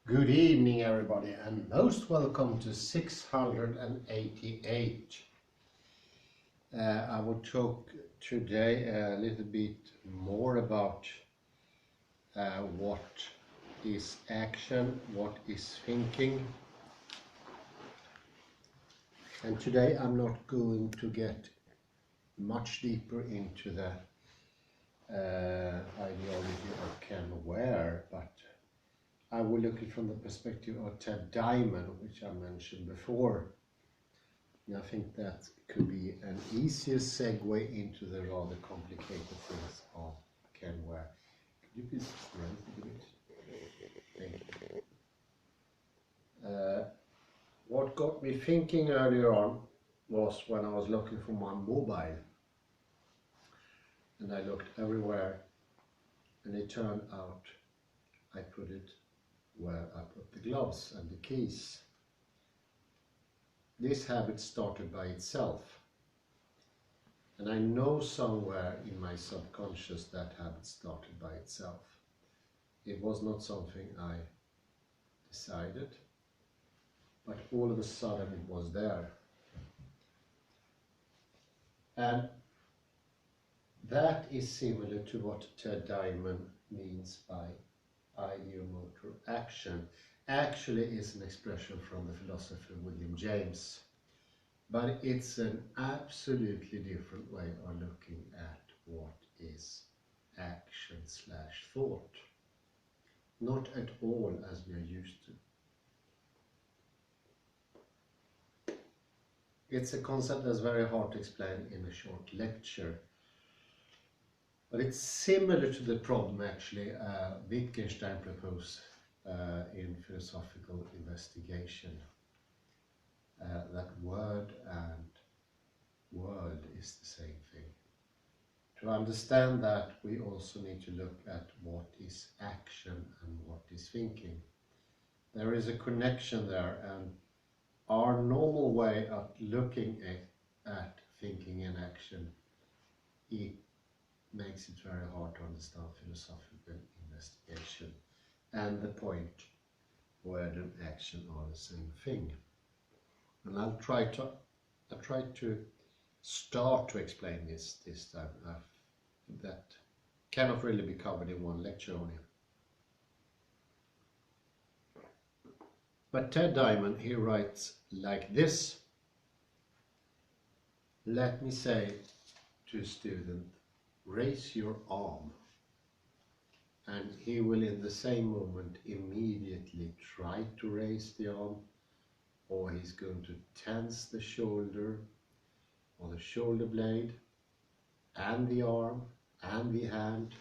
Good evening, everybody, and most welcome to 688. I will talk today a little bit more about what is action, what is thinking. And today I'm not going to get much deeper into the ideology of Ken Ware, but I will look at it from the perspective of Ted Diamond, which I mentioned before. And I think that could be an easier segue into the rather complicated things of Ken Ware. Could you please raise it a bit? Thank you. What got me thinking earlier on was when I was looking for my mobile. And I looked everywhere, and it turned out I put it where I put the gloves and the keys. This habit started by itself, and I know somewhere in my subconscious that habit started by itself. It was not something I decided, but all of a sudden it was there. And that is similar to what Ted Diamond means by ideomotor action. Actually is an expression from the philosopher William James, but it's an absolutely different way of looking at what is action/thought. Not at all as we are used to. It's a concept that's very hard to explain in a short lecture. But it's similar to the problem actually Wittgenstein proposed in philosophical investigation. That word and world is the same thing. To understand that, we also need to look at what is action and what is thinking. There is a connection there, and our normal way of looking at thinking and action, it makes it very hard to understand philosophical investigation and the point word and action are the same thing. And I'll try to start to explain this time. That cannot really be covered in one lecture only. But Ted Diamond, he writes like this: let me say to a student, raise your arm, and he will in the same moment immediately try to raise the arm, or he's going to tense the shoulder or the shoulder blade and the arm and the hand.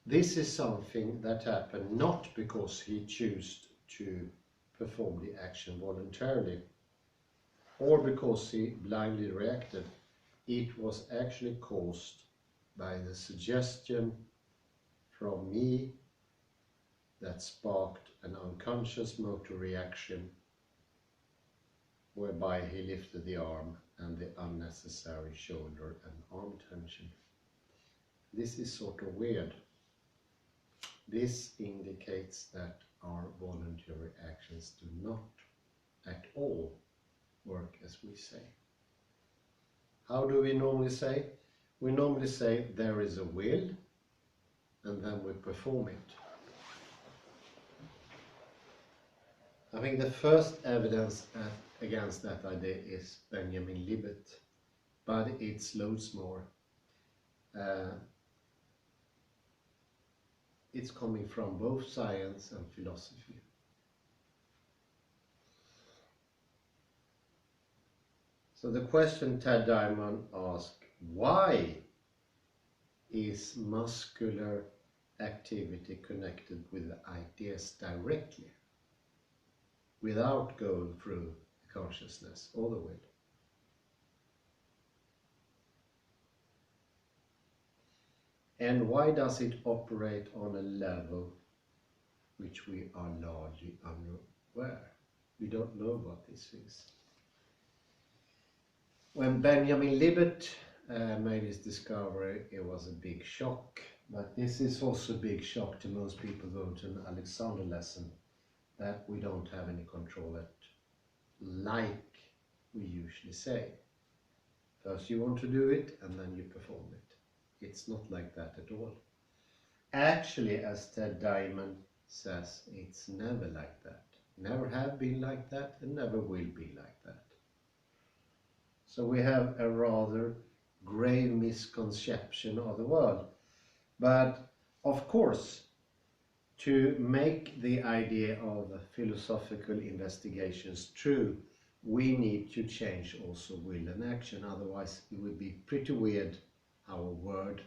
This is something that happened not because he chose to perform the action voluntarily or because he blindly reacted. It was actually caused by the suggestion from me that sparked an unconscious motor reaction whereby he lifted the arm and the unnecessary shoulder and arm tension. This is sort of weird. This indicates that our voluntary actions do not at all work as we say. How do we normally say? We normally say there is a will, and then we perform it. I think the first evidence against that idea is Benjamin Libet, but it's loads more. It's coming from both science and philosophy. So the question Ted Diamond asked, why is muscular activity connected with ideas directly, without going through the consciousness or the will? And why does it operate on a level which we are largely unaware? We don't know about these things. When Benjamin Libet made his discovery, it was a big shock. But this is also a big shock to most people going to an Alexander lesson, that we don't have any control at, like we usually say. First you want to do it and then you perform it. It's not like that at all. Actually, as Ted Diamond says, it's never like that. Never have been like that and never will be like that. So we have a rather grave misconception of the world. But of course, to make the idea of philosophical investigations true, we need to change also will and action. Otherwise, it would be pretty weird how a word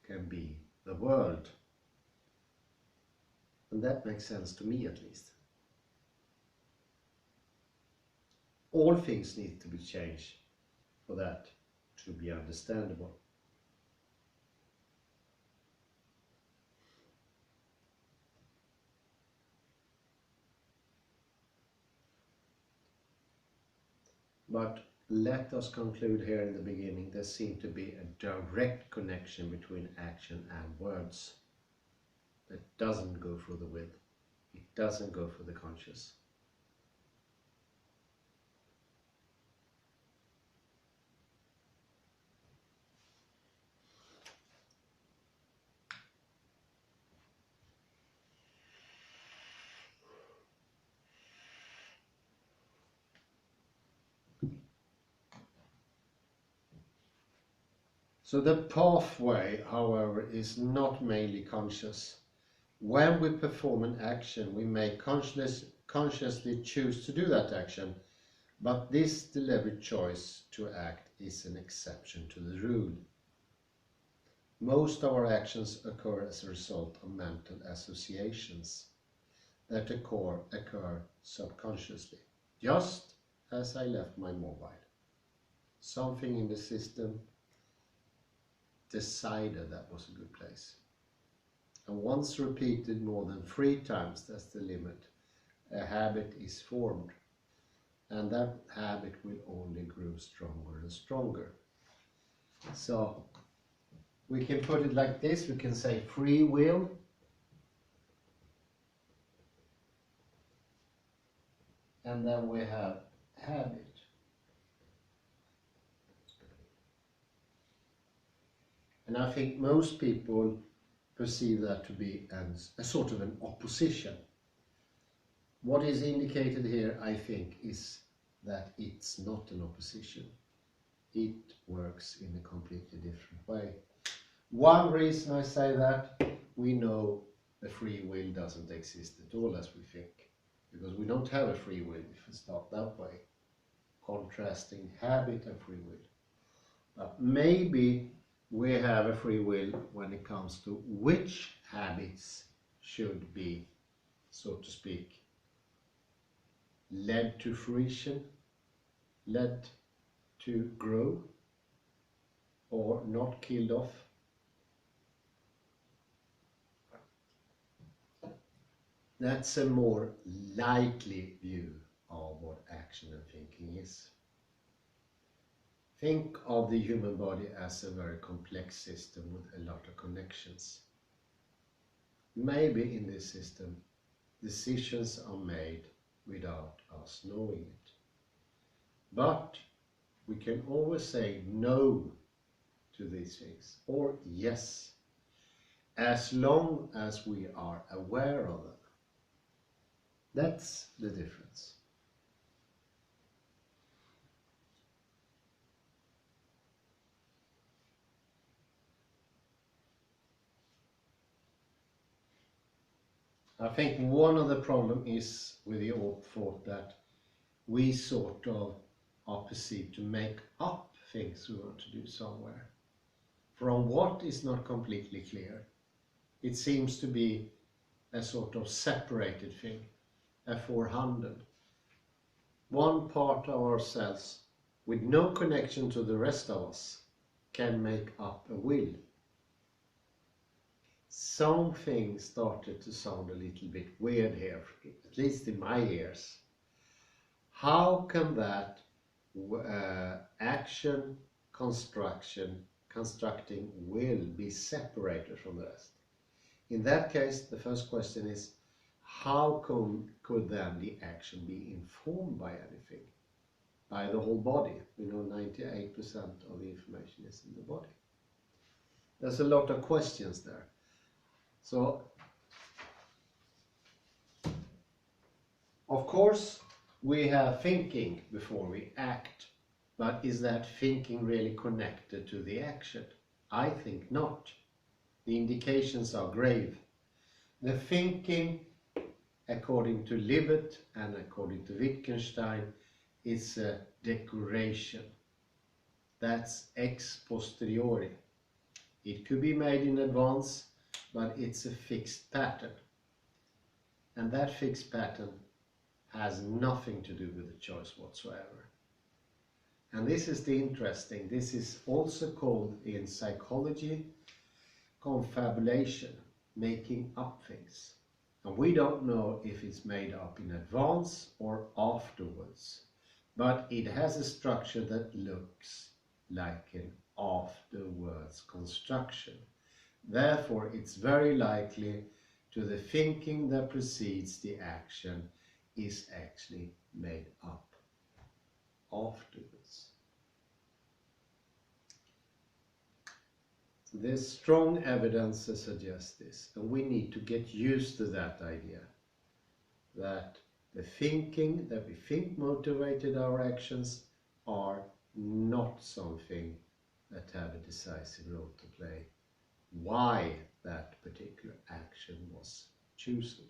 can be the world. And that makes sense to me, at least. All things need to be changed for that to be understandable. But let us conclude here in the beginning, there seems to be a direct connection between action and words. That doesn't go through the will. It doesn't go for the conscious. So the pathway, however, is not mainly conscious. When we perform an action, we may consciously choose to do that action, but this deliberate choice to act is an exception to the rule. Most of our actions occur as a result of mental associations that occur subconsciously, just as I left my mobile. Something in the system decided that was a good place. And once repeated more than 3 times, that's the limit, a habit is formed. And that habit will only grow stronger and stronger. So we can put it like this, we can say free will and then we have habit. And I think most people perceive that to be a sort of an opposition. What is indicated here, I think, is that it's not an opposition. It works in a completely different way. One reason I say that, we know the free will doesn't exist at all as we think. Because we don't have a free will if we start that way. Contrasting habit and free will. But maybe we have a free will when it comes to which habits should be, so to speak, led to fruition, led to grow, or not killed off. That's a more likely view of what action and thinking is. Think of the human body as a very complex system with a lot of connections. Maybe in this system, decisions are made without us knowing it. But we can always say no to these things, or yes, as long as we are aware of them. That's the difference. I think one of the problems is with the old thought that we sort of are perceived to make up things we want to do somewhere. From what is not completely clear. It seems to be a sort of separated thing, a 400. One part of ourselves with no connection to the rest of us can make up a will. Something started to sound a little bit weird here, at least in my ears. How can that action constructing will be separated from the rest. In that case, the first question is, how could then the action be informed by anything? By the whole body. We know 98% of the information is in the body. There's a lot of questions there. So, of course, we have thinking before we act, but is that thinking really connected to the action? I think not. The indications are grave. The thinking, according to Libet and according to Wittgenstein, is a decoration. That's ex posteriori. It could be made in advance, but it's a fixed pattern. And that fixed pattern has nothing to do with the choice whatsoever. And this is the interesting, this is also called in psychology confabulation, making up things. And we don't know if it's made up in advance or afterwards, but it has a structure that looks like an afterwards construction. Therefore, it's very likely to the thinking that precedes the action is actually made up afterwards. So there's strong evidence to suggest this, and we need to get used to that idea, that the thinking that we think motivated our actions are not something that have a decisive role to play why that particular action was chosen.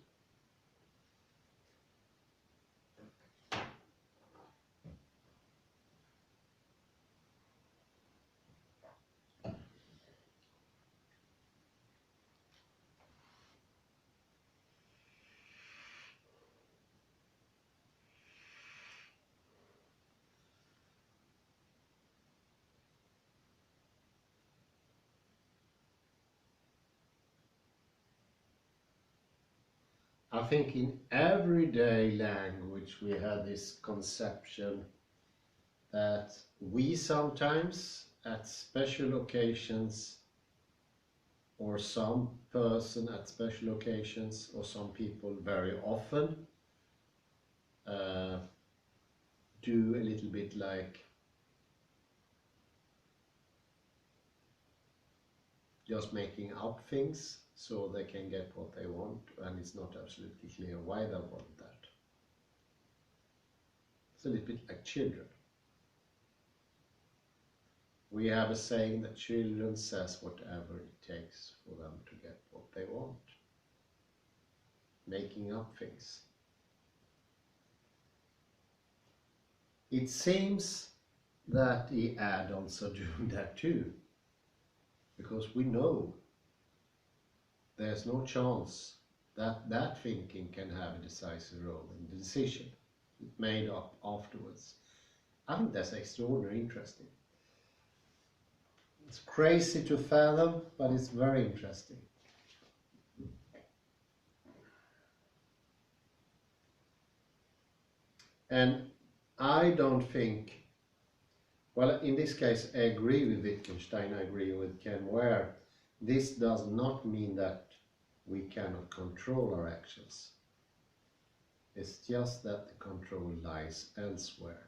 I think in everyday language we have this conception that we sometimes at special occasions, or some person at special occasions, or some people very often do a little bit like just making up things so they can get what they want, and it's not absolutely clear why they want that. It's a little bit like children. We have a saying that children says whatever it takes for them to get what they want. Making up things. It seems that the adults are doing that too, because we know there's no chance that that thinking can have a decisive role in the decision made up afterwards. I think that's extraordinarily interesting. It's crazy to fathom, but it's very interesting. And I don't think, well, in this case, I agree with Wittgenstein, I agree with Ken Ware. This does not mean that we cannot control our actions. It's just that the control lies elsewhere.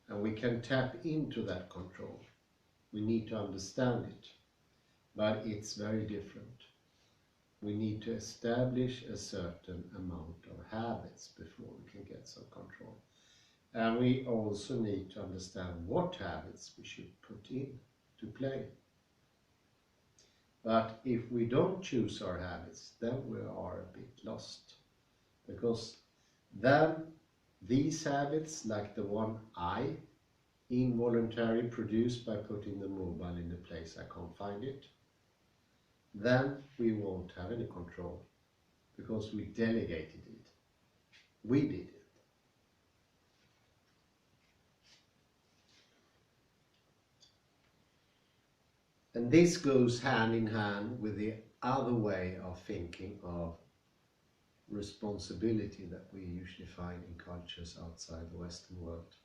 And we can tap into that control. We need to understand it, but it's very different. We need to establish a certain amount of habits before we can get some control. And we also need to understand what habits we should put in to play. But if we don't choose our habits, then we are a bit lost. Because then these habits, like the one I involuntarily produce by putting the mobile in a place I can't find it, then we won't have any control, because we delegated it. We did it. And this goes hand in hand with the other way of thinking of responsibility that we usually find in cultures outside the Western world.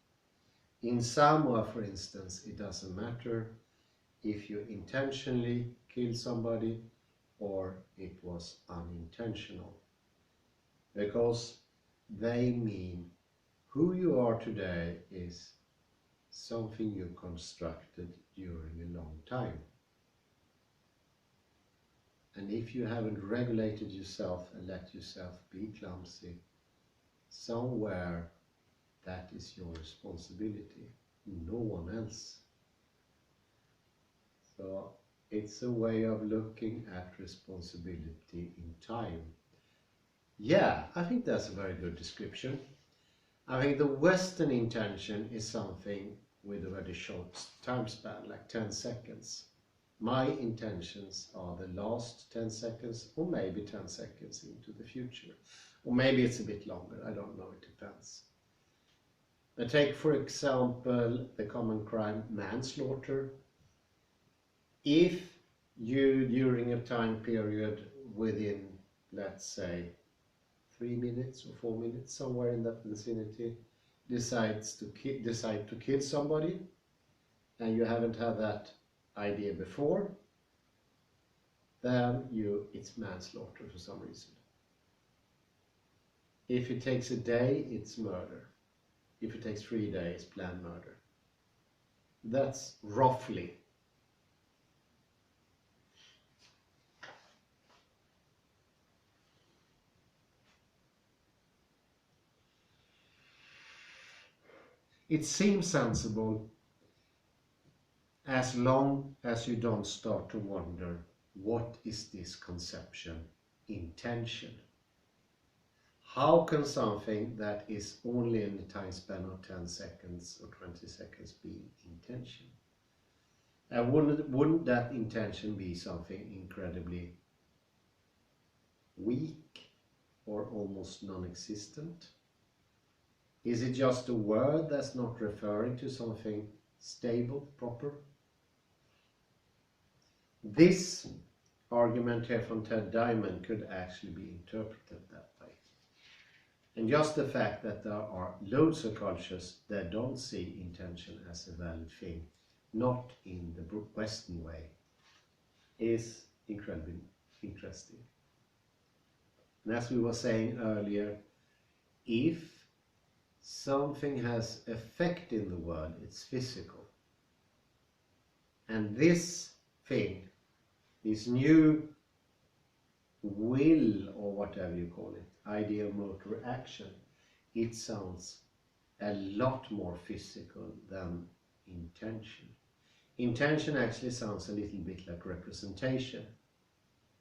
In Samoa, for instance, it doesn't matter if you intentionally kill somebody or it was unintentional, because they mean who you are today is something you constructed during a long time. And if you haven't regulated yourself and let yourself be clumsy, somewhere that is your responsibility, no one else. So it's a way of looking at responsibility in time. Yeah, I think that's a very good description. I think the Western intention is something with a very short time span, like 10 seconds. My intentions are the last 10 seconds, or maybe 10 seconds into the future. Or maybe it's a bit longer, I don't know, it depends. But take, for example, the common crime manslaughter. If you, during a time period within, let's say, 3 minutes or 4 minutes, somewhere in that vicinity, decide to kill somebody, and you haven't had that idea before, then it's manslaughter for some reason. If it takes a day, it's murder. If it takes 3 days, planned murder. That's roughly. It seems sensible as long as you don't start to wonder, what is this conception, intention? How can something that is only in a time span of 10 seconds or 20 seconds be intention? And wouldn't that intention be something incredibly weak or almost non-existent? Is it just a word that's not referring to something stable, proper? This argument here from Ted Diamond could actually be interpreted that way. And just the fact that there are loads of cultures that don't see intention as a valid thing, not in the Western way, is incredibly interesting. And as we were saying earlier, if something has effect in the world, it's physical. And this thing, this new will, or whatever you call it, ideomotor action, it sounds a lot more physical than intention. Intention actually sounds a little bit like representation.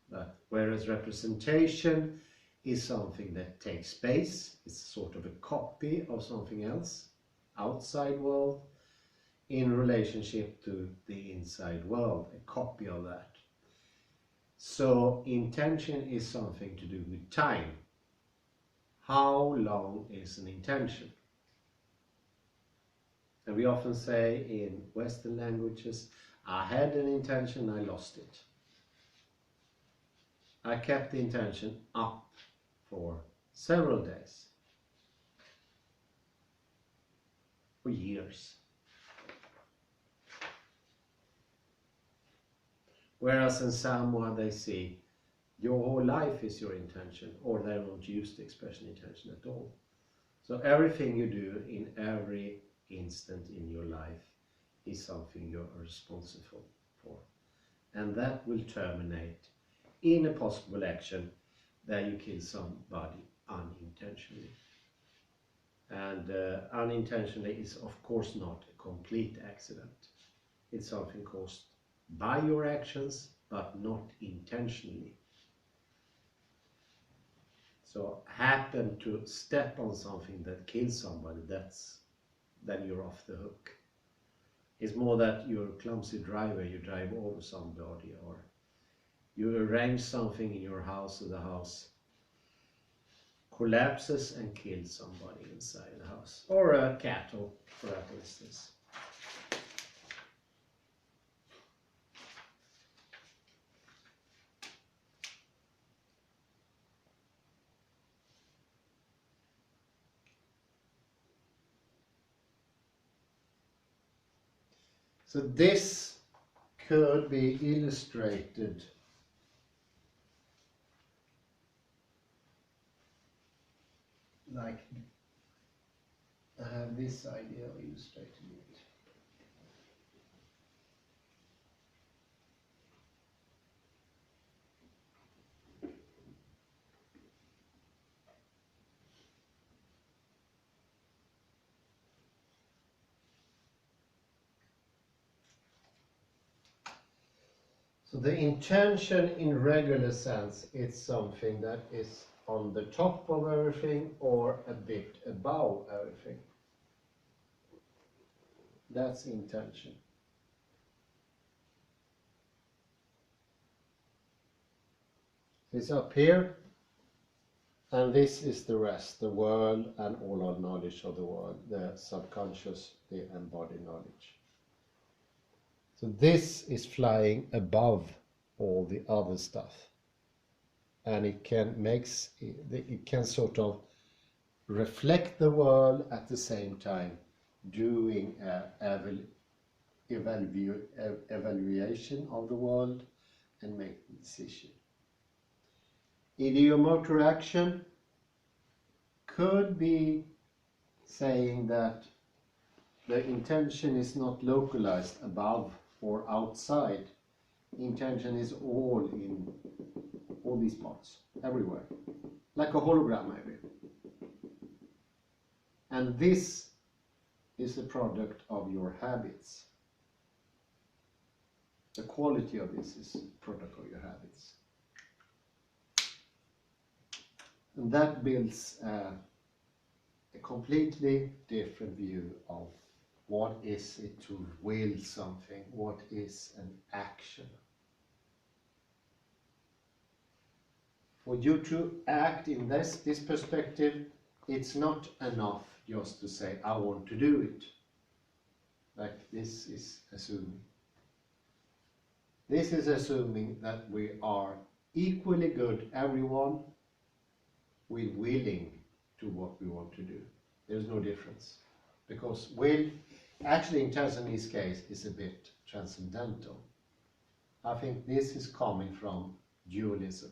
But whereas representation is something that takes space, it's sort of a copy of something else, outside world, in relationship to the inside world, a copy of that. So intention is something to do with time. How long is an intention? And we often say in Western languages, I had an intention, I lost it. I kept the intention up for several days, for years. Whereas in Samoa they see your whole life is your intention, or they don't use the expression intention at all. So everything you do in every instant in your life is something you are responsible for. And that will terminate in a possible action that you kill somebody unintentionally. And unintentionally is of course not a complete accident. It's something caused by your actions, but not intentionally. So happen to step on something that kills somebody, then you're off the hook. It's more that you're a clumsy driver, you drive over somebody, or you arrange something in your house so the house collapses and kills somebody inside the house, or a cattle, for that instance. So this could be illustrated like, I have this idea of illustrating it. So the intention in regular sense is something that is on the top of everything or a bit above everything. That's intention. It's up here, and this is the rest, the world and all our knowledge of the world, the subconscious, the embodied knowledge. So this is flying above all the other stuff, and it can sort of reflect the world at the same time, doing evaluation of the world and make the decision. Ideomotor action could be saying that the intention is not localized above or outside. Intention is all in all these parts, everywhere, like a hologram maybe. And this is a product of your habits. The quality of this is a product of your habits. And that builds a completely different view of what is it to will something, what is an action. For you to act in this perspective, it's not enough just to say, I want to do it. Like this is assuming. This is assuming that we are equally good, everyone, with willing to what we want to do. There's no difference. Because will, actually intention in this case, is a bit transcendental. I think this is coming from dualism,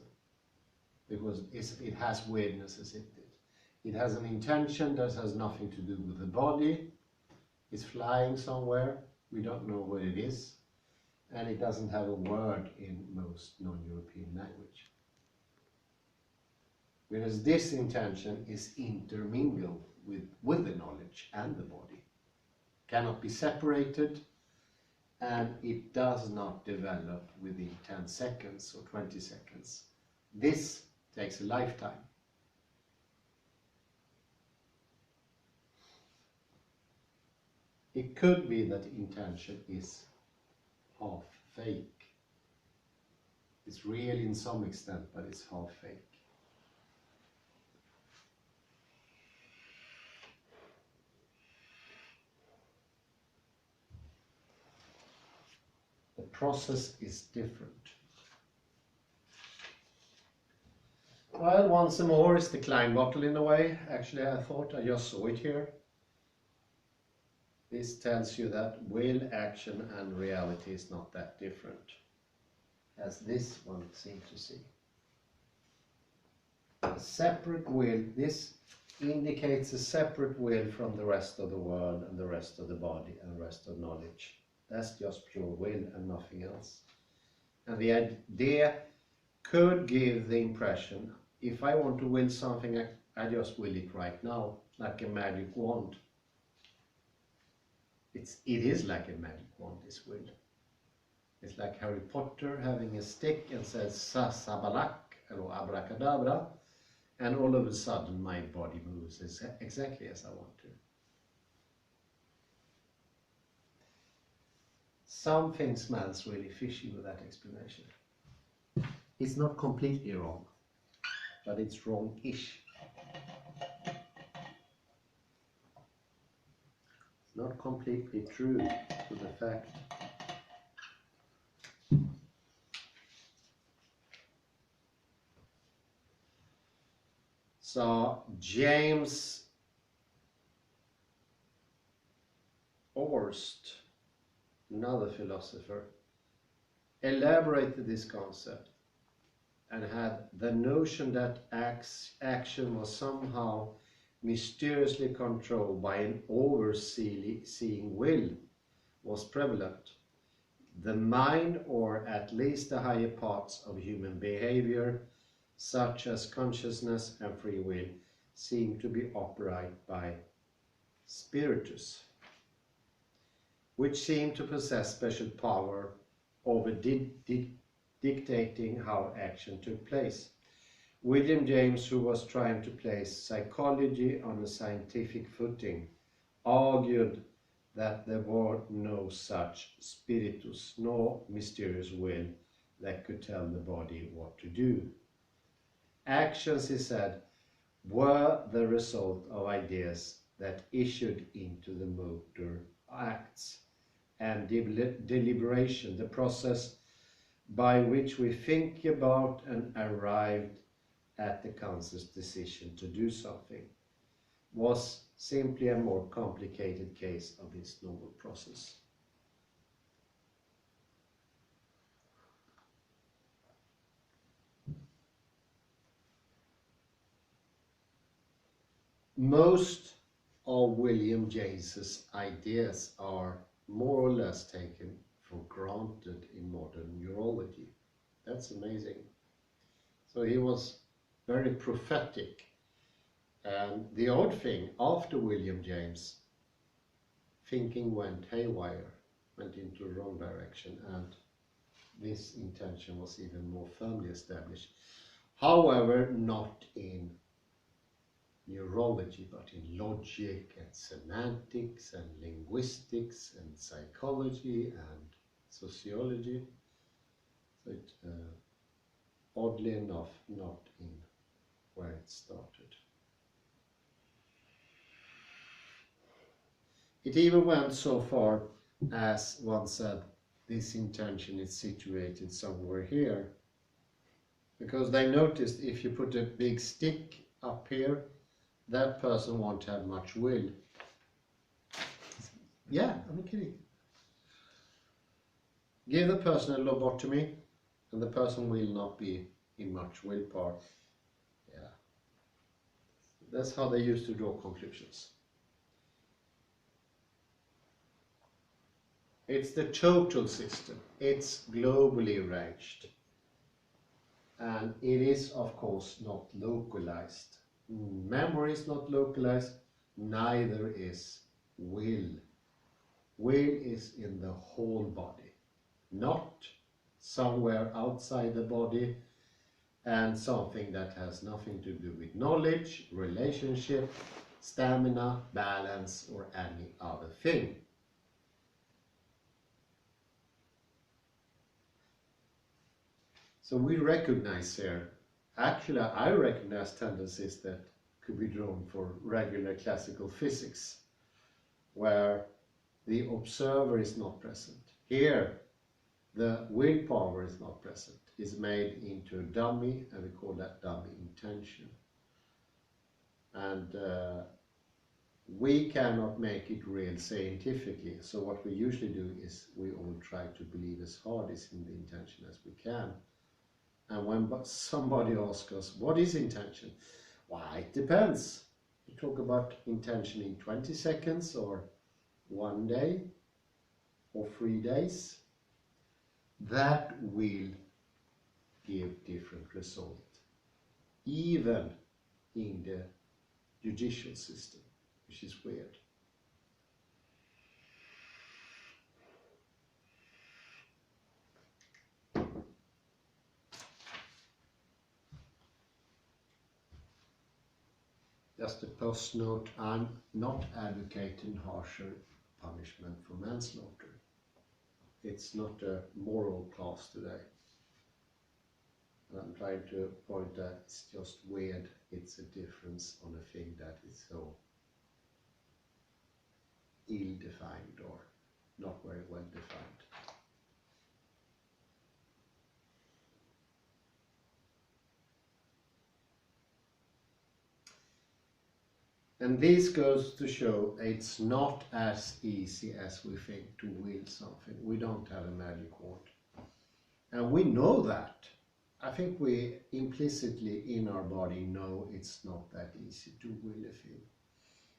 because it has weirdnesses in it. It has an intention that has nothing to do with the body. It's flying somewhere, we don't know what it is, and it doesn't have a word in most non-European language. Whereas this intention is intermingled with the knowledge and the body, cannot be separated, and it does not develop within 10 seconds or 20 seconds. This takes a lifetime. It could be that intention is half fake. It's real in some extent, but it's half fake. The process is different. Well, once more, it's the Klein bottle in a way. Actually, I thought I just saw it here. This tells you that will, action, and reality is not that different, as this one seems to see. A separate will, this indicates a separate will from the rest of the world and the rest of the body and the rest of knowledge. That's just pure will and nothing else. And the idea could give the impression, if I want to will something, I just will it right now, like a magic wand. It is like a magic wand, this will. It's like Harry Potter having a stick and says Sasabalak or abracadabra, and all of a sudden my body moves exactly as I want to. Something smells really fishy with that explanation. It's not completely wrong, but it's wrong-ish. It's not completely true to the fact. So James Orst another philosopher, elaborated this concept and had the notion that action was somehow mysteriously controlled by an overseeing will was prevalent. The mind, or at least the higher parts of human behavior, such as consciousness and free will, seem to be operated by spiritus, which seem to possess special power over dictating how action took place. William James, who was trying to place psychology on a scientific footing, argued that there were no such spiritus, nor mysterious will that could tell the body what to do. Actions, he said, were the result of ideas that issued into the motor acts, and deliberation, the process by which we think about and arrived at the conscious decision to do something, was simply a more complicated case of this noble process. Most of William James's ideas are more or less taken for granted in modern neurology. That's amazing. So he was very prophetic. And the odd thing, after William James, thinking went haywire, went into the wrong direction, and this intention was even more firmly established. However, not in neurology, but in logic and semantics and linguistics and psychology and sociology. So it, oddly enough, not in where it started. It even went so far as one said, this intention is situated somewhere here. Because they noticed if you put a big stick up here, that person won't have much will. Yeah, I'm kidding. Give the person a lobotomy and the person will not be in much willpower. Yeah. That's how they used to draw conclusions. It's the total system. It's globally arranged. And it is, of course, not localized. Memory is not localized, neither is will. Will is in the whole body, not somewhere outside the body, and something that has nothing to do with knowledge, relationship, stamina, balance, or any other thing. So we recognize here, actually I recognize tendencies that could be drawn for regular classical physics, where the observer is not present. Here, the willpower is not present. It's made into a dummy, and we call that dummy intention. And we cannot make it real scientifically, so what we usually do is we all try to believe as hard as in the intention as we can. And when somebody asks us, what is intention? Why, it depends. You talk about intention in 20 seconds, or 1 day, or 3 days. That will give different result, even in the judicial system, which is weird. Just a post note, I'm not advocating harsher punishment for manslaughter. It's not a moral class today. And I'm trying to point that it's just weird. It's a difference on a thing that is so ill-defined or not very well defined. And this goes to show it's not as easy as we think to will something. We don't have a magic wand. And we know that. I think we implicitly in our body know it's not that easy to will a thing.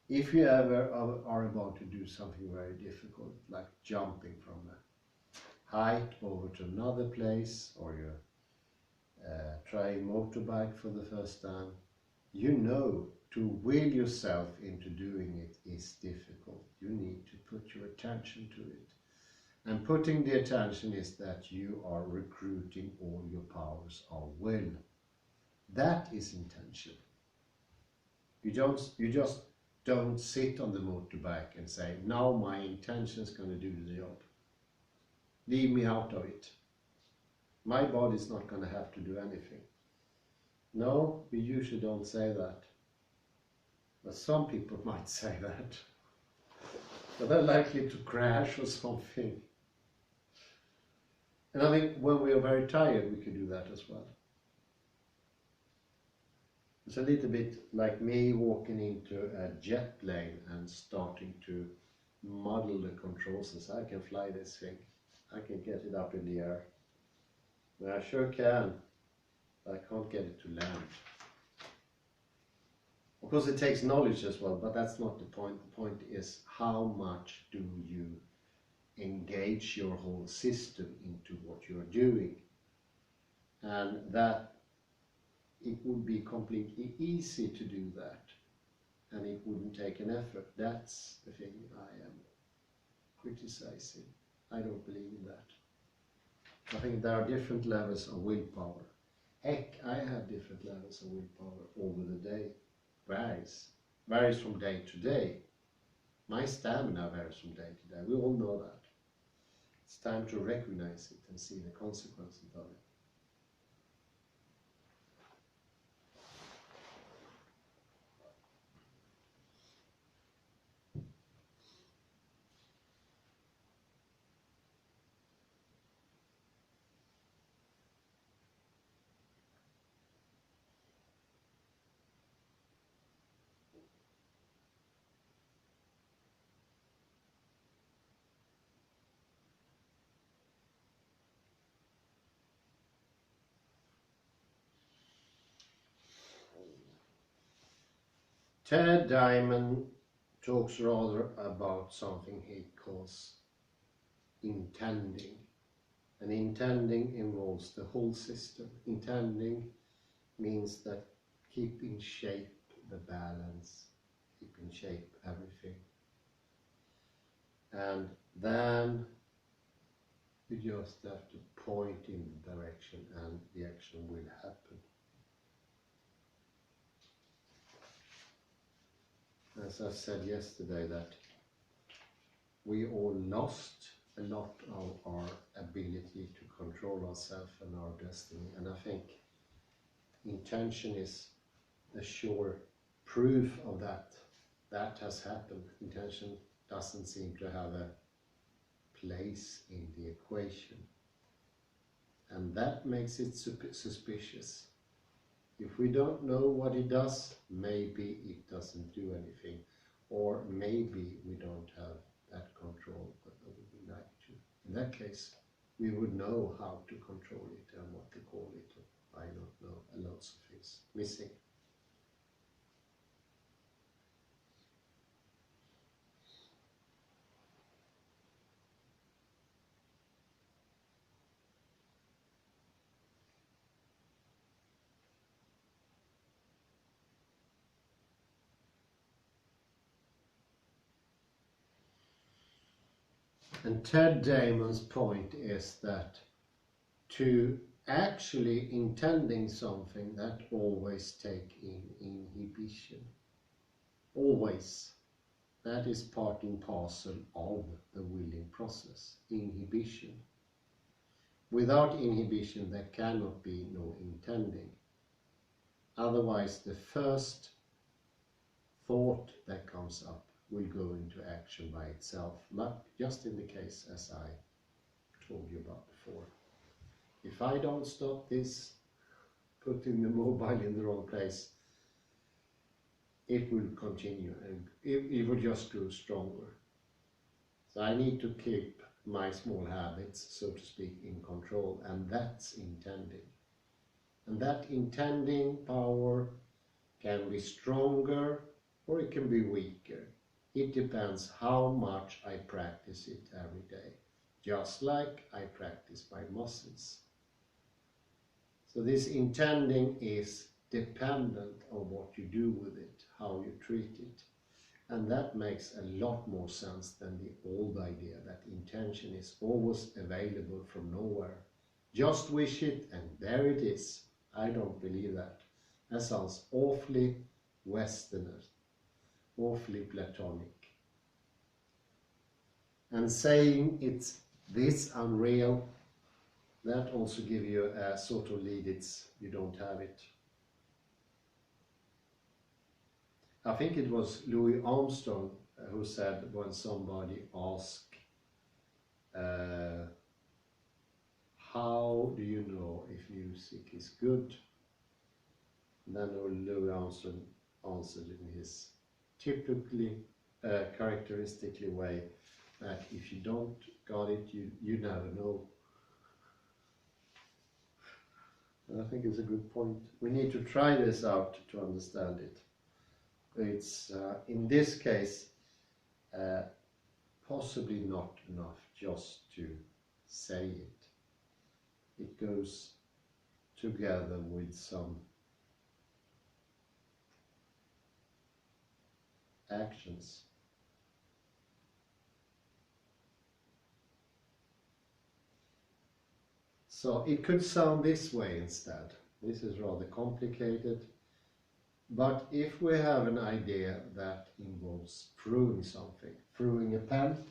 If you ever are about to do something very difficult, like jumping from a height over to another place, or you're trying motorbike for the first time, you know to will yourself into doing it is difficult. You need to put your attention to it. And putting the attention is that you are recruiting all your powers of will. That is intention. You just don't sit on the motorbike and say, now my intention is going to do the job. Leave me out of it. My body's not going to have to do anything. No, we usually don't say that. But some people might say that. But they're likely to crash or something. And I think when we are very tired, we can do that as well. It's a little bit like me walking into a jet plane and starting to muddle the controls and say, I can fly this thing. I can get it up in the air. And I sure can. I can't get it to land. Of course, it takes knowledge as well, but that's not the point. The point is, how much do you engage your whole system into what you're doing? And that it would be completely easy to do that, and it wouldn't take an effort. That's the thing I am criticizing. I don't believe in that. I think there are different levels of willpower. Heck, I have different levels of willpower over the day. Varies from day to day. My stamina varies from day to day. We all know that. It's time to recognize it and see the consequences of it. Ted Diamond talks rather about something he calls intending. And intending involves the whole system. Intending means that keep in shape the balance, keep in shape everything. And then you just have to point in the direction and the action will happen. As I said yesterday, that we all lost a lot of our ability to control ourselves and our destiny. And I think intention is a sure proof of that. That has happened. Intention doesn't seem to have a place in the equation. And that makes it suspicious. If we don't know what it does, maybe it doesn't do anything. Or maybe we don't have that control that we would like to. In that case, we would know how to control it and what to call it. I don't know, lots of things missing. And Ted Damon's point is that to actually intending something, that always take in inhibition. Always. That is part and parcel of the willing process. Inhibition. Without inhibition, there cannot be no intending. Otherwise, the first thought that comes up will go into action by itself, like just in the case as I told you about before. If I don't stop this, putting the mobile in the wrong place, it will continue and it will just grow stronger. So I need to keep my small habits, so to speak, in control, and that's intending. And that intending power can be stronger or it can be weaker. It depends how much I practice it every day, just like I practice my muscles. So this intending is dependent on what you do with it, how you treat it. And that makes a lot more sense than the old idea that intention is always available from nowhere. Just wish it and there it is. I don't believe that. That sounds awfully Western, awfully Platonic. And saying it's this unreal, that also gives you a sort of lead, you don't have it. I think it was Louis Armstrong who said when somebody asked, how do you know if music is good? And then Louis Armstrong answered in his typically characteristically way that if you don't got it, you never know. And I think it's a good point. We need to try this out to understand it. It's in this case possibly not enough just to say it. It goes together with some actions. So it could sound this way instead. This is rather complicated. But if we have an idea that involves throwing something, throwing a pen,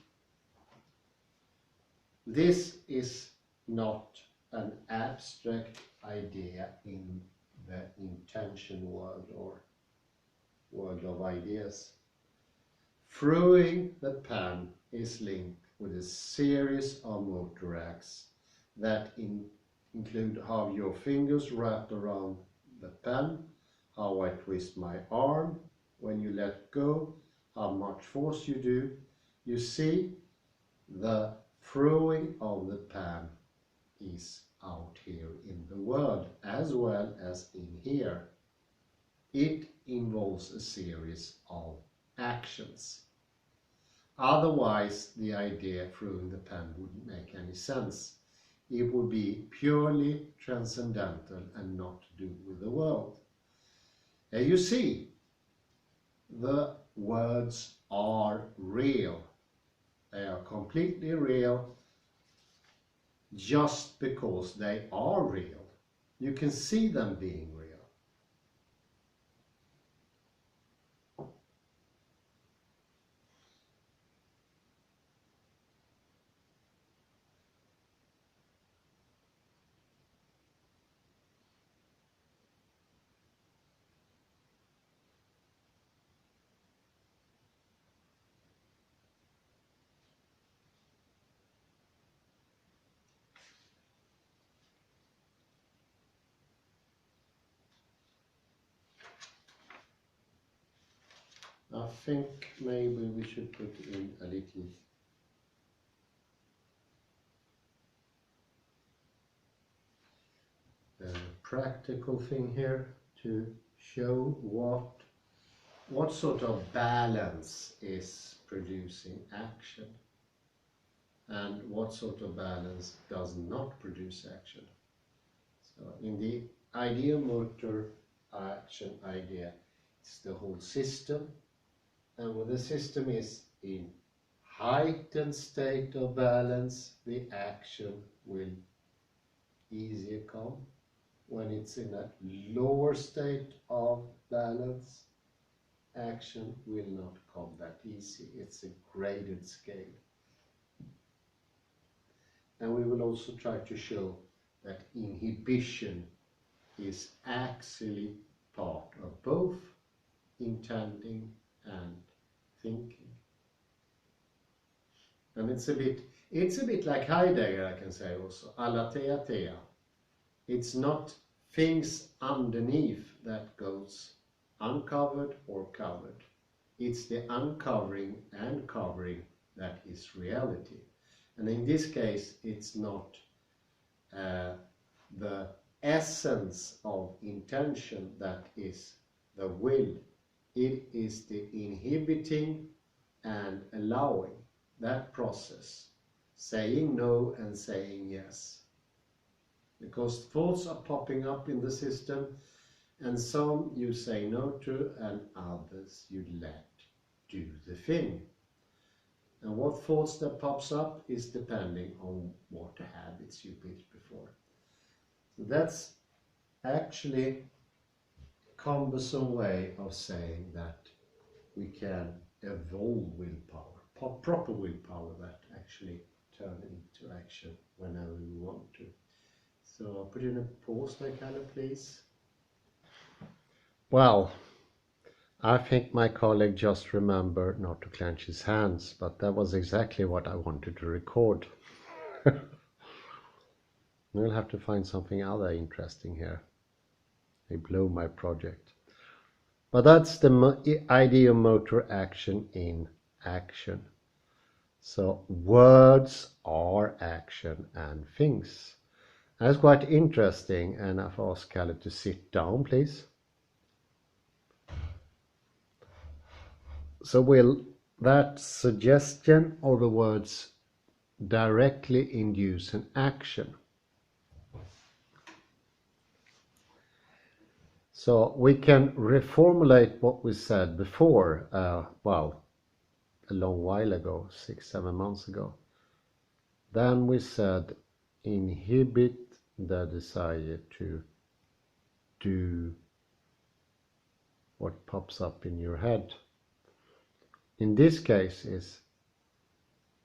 this is not an abstract idea in the intention world or world of ideas. Throwing the pen is linked with a series of motor acts that include how your fingers wrap around the pen, how I twist my arm when you let go, how much force you do. You see, the throwing of the pen is out here in the world as well as in here. It involves a series of actions. Otherwise, the idea throwing the pen wouldn't make any sense. It would be purely transcendental and not to do with the world. You see, the words are real. They are completely real just because they are real. You can see them being real. I think maybe we should put in a little practical thing here to show what sort of balance is producing action and what sort of balance does not produce action. So in the idea motor action idea, it's the whole system. And when the system is in heightened state of balance, the action will easier come. When it's in a lower state of balance, action will not come that easy. It's a graded scale. And we will also try to show that inhibition is actually part of both intending and thinking. And it's a bit like Heidegger, I can say also, alatea. It's not things underneath that goes uncovered or covered. It's the uncovering and covering that is reality. And in this case, it's not the essence of intention that is the will. It is the inhibiting and allowing, that process, saying no and saying yes. Because thoughts are popping up in the system, and some you say no to and others you let do the thing. And what thoughts that pops up is depending on what habits you built before. So that's actually a cumbersome way of saying that we can evolve willpower, proper willpower that actually turn into action whenever we want to. So I'll put in a pause there, Kalle, please. Well, I think my colleague just remembered not to clench his hands, but that was exactly what I wanted to record. We'll have to find something other interesting here. They blow my project. But that's the ideomotor action in action. So words are action and things. That's quite interesting, and I've asked Kalle to sit down, please. So will that suggestion or the words directly induce an action? So we can reformulate what we said before, well, a long while ago, 6-7 months ago. Then we said inhibit the desire to do what pops up in your head. In this case is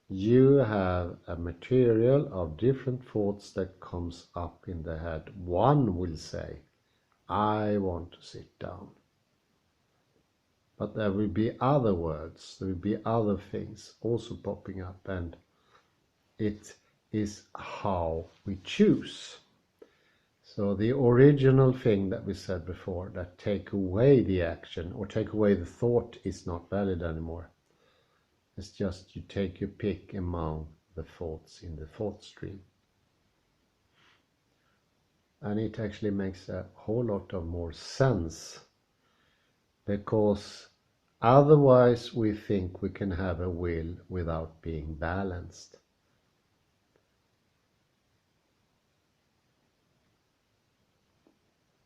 you have a material of different thoughts that comes up in the head. One will say, I want to sit down. But there will be other words, there will be other things also popping up, and it is how we choose. So the original thing that we said before, that take away the action or take away the thought, is not valid anymore. It's just you take your pick among the thoughts in the thought stream. And it actually makes a whole lot of more sense, because otherwise we think we can have a will without being balanced.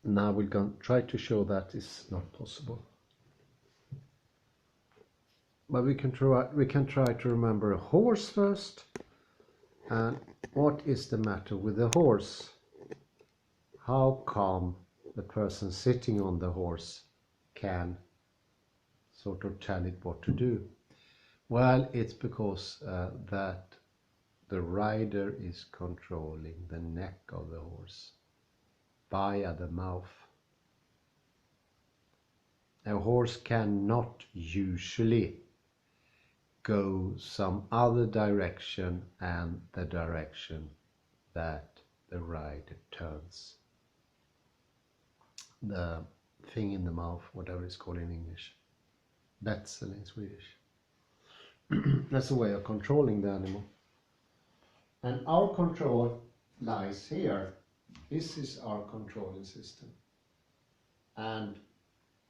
Now we're going to try to show that is not possible. But we can try to remember a horse first. And what is the matter with the horse? How come the person sitting on the horse can sort of tell it what to do? Well, it's because that the rider is controlling the neck of the horse via the mouth. A horse cannot usually go some other direction and the direction that the rider turns. The thing in the mouth, whatever it's called in English, betsel in Swedish. That's a way of controlling the animal. And our control lies here. This is our controlling system. And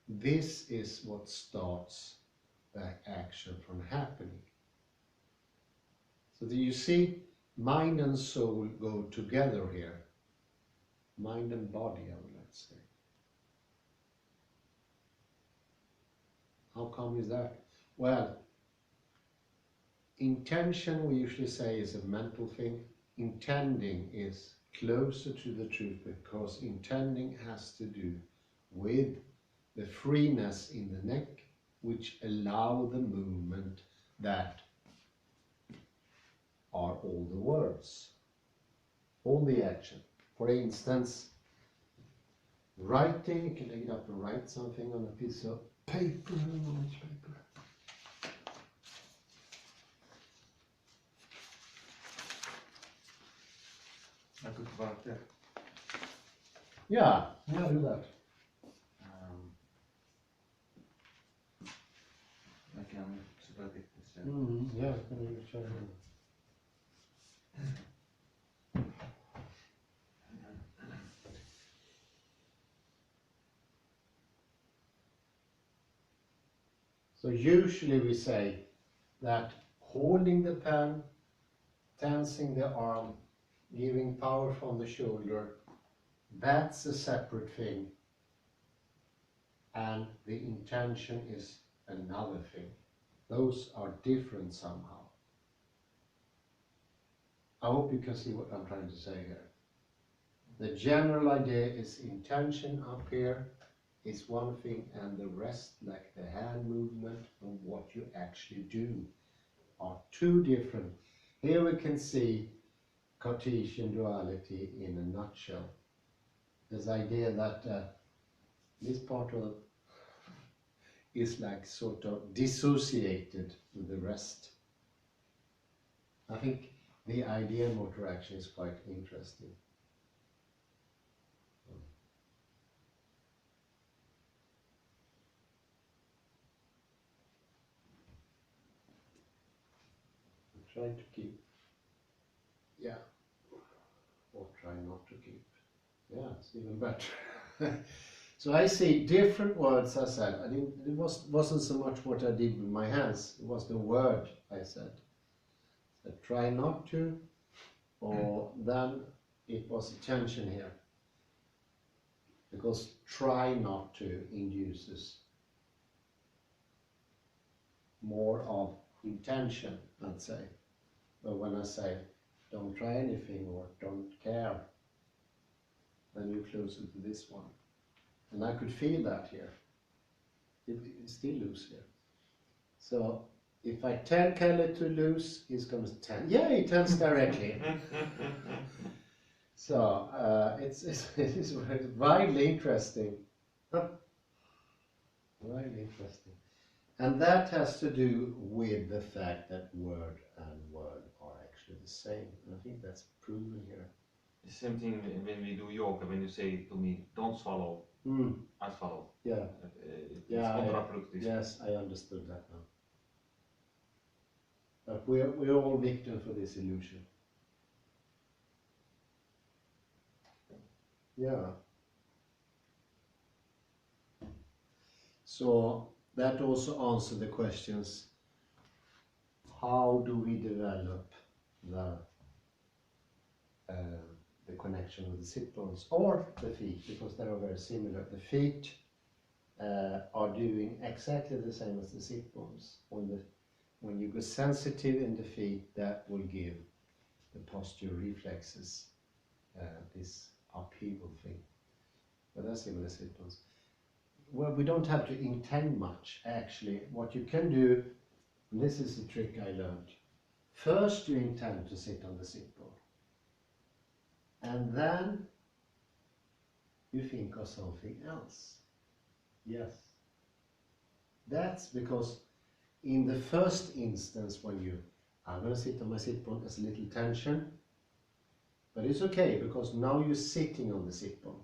this is what starts the action from happening. So do you see, mind and soul go together here. Mind and body, I would like to say. How come is that? Well, intention we usually say is a mental thing. Intending is closer to the truth, because intending has to do with the freeness in the neck, which allow the movement that are all the words, all the action. For instance, writing, you can take it up and write something on a piece of paper. Which paper? I could write there. Yeah, do that. try here. So usually we say that holding the pen, tensing the arm, giving power from the shoulder, that's a separate thing. And the intention is another thing. Those are different somehow. I hope you can see what I'm trying to say here. The general idea is intention up here is one thing, and the rest, like the hand movement and what you actually do, are two different. Here we can see Cartesian duality in a nutshell. This idea that this part of is like sort of dissociated with the rest. I think the idea motor action is quite interesting. I'm trying to keep, yeah, or try not to keep. Yeah, it's even better. So I see different words I said. It wasn't so much what I did with my hands, it was the word I said. So try not to, or then it was a tension here. Because try not to induces more of intention, I'd say. But when I say don't try anything or don't care, then you're closer to this one. And I could feel that here. It's still loose here. So if I tell Kelly to loose, he's going to tense. Yeah, he tenses directly. So it is widely interesting. Widely interesting. And that has to do with the fact that word and word are actually the same. And I think that's proven here. The same thing when we do yoga, when you say to me, don't swallow, I swallow. Yeah. It's counterproductive. Yes, I understood that now. But we're all victims for this illusion. Yeah. So that also answers the questions, how do we develop the connection with the sit bones or the feet, because they are very similar. The feet are doing exactly the same as the sit bones. When you go sensitive in the feet, that will give the posture reflexes, this upheaval thing. But that's similar to sit bones. Well, we don't have to intend much, actually. What you can do, and this is the trick I learned. First you intend to sit on the sit bone. And then you think of something else. Yes. That's because in the first instance when I'm going to sit on my sit bone, there's a little tension. But it's okay, because now you're sitting on the sit bone.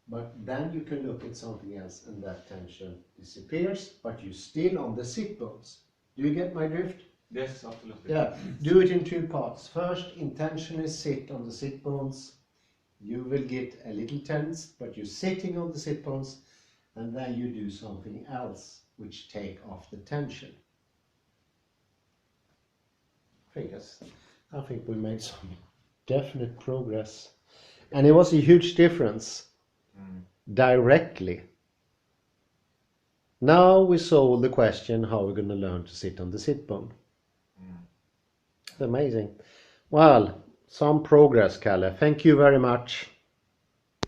But then you can look at something else and that tension disappears, but you're still on the sit bones. Do you get my drift? Yes, absolutely. Yeah, do it in two parts. First, intentionally sit on the sit bones. You will get a little tense, but you're sitting on the sit bones, and then you do something else which take off the tension. I think we made some definite progress. And it was a huge difference. Directly. Now we solve the question how we're going to learn to sit on the sit bone. Amazing. Well, some progress, Kalle. Thank you very much.